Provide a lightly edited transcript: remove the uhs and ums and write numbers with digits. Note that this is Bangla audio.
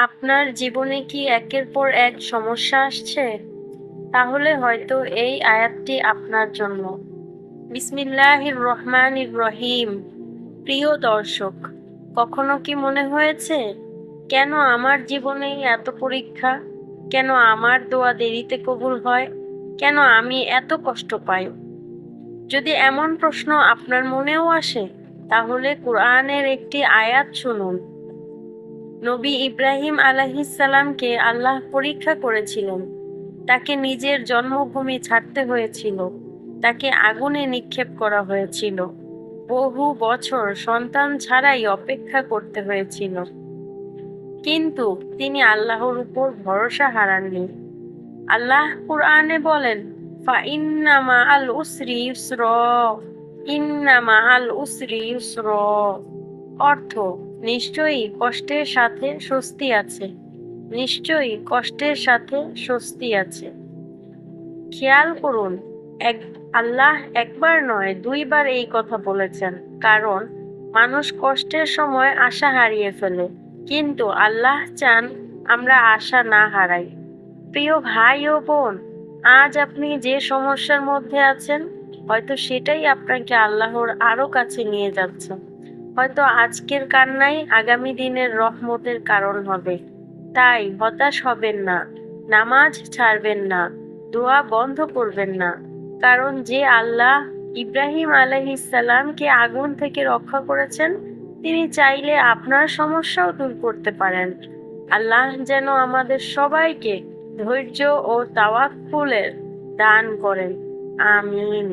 আপনার জীবনে কি একের পর এক সমস্যা আসছে? তাহলে হয়তো এই আয়াতটি আপনার জন্য। বিসমিল্লাহির রহমানির রহিম। প্রিয় দর্শক, কখনো কি মনে হয়েছে, কেন আমার জীবনেই এত পরীক্ষা? কেন আমার দোয়া দেরিতে কবুল হয়? কেন আমি এত কষ্ট পাই? যদি এমন প্রশ্ন আপনার মনেও আসে, তাহলে কোরআনের একটি আয়াত শুনুন। নবী ইব্রাহিম আলাইহিসসালামকে আল্লাহ পরীক্ষা করেছিলেন। তাকে নিজের জন্মভূমি ছাড়তে হয়েছিল, তাকে আগুনে নিক্ষেপ করা হয়েছিল, বহু বছর সন্তান ছাড়াই অপেক্ষা করতে হয়েছিল। কিন্তু তিনি আল্লাহর উপর ভরসা হারাননি। আল্লাহ কুরআনে বলেন, ফাইন্না মাআল উসরি ইউসরা, ইন্না মাআল উসরি ইউসরা। অর্থ, নিশ্চয়ই কষ্টের সাথে স্বস্তি আছে, নিশ্চয়ই কষ্টের সাথে স্বস্তি আছে। খেয়াল করুন, এক আল্লাহ একবার নয়, দুইবার এই কথা বলেছেন। কারণ মানুষ কষ্টের সময় আশা হারিয়ে ফেলে, কিন্তু আল্লাহ চান আমরা আশা না হারাই। প্রিয় ভাই ও বোন, আজ আপনি যে সমস্যার মধ্যে আছেন, হয়তো সেটাই আপনাকে আল্লাহর আরো কাছে নিয়ে যাচ্ছে। হয়তো আজকের কান্নাই আগামী দিনের রহমতের কারণ হবে। তাই হতাশ হবেন না, নামাজ ছাড়বেন না, দোয়া বন্ধ করবেন না। কারণ যে আল্লাহ ইব্রাহিম আলাইহিসসালামকে আগুন থেকে রক্ষা করেছেন, তিনি চাইলে আপনার সমস্যাও দূর করতে পারেন। আল্লাহ যেন আমাদের সবাইকে ধৈর্য ও তাওয়াক্কুলের দান করেন। আমিন।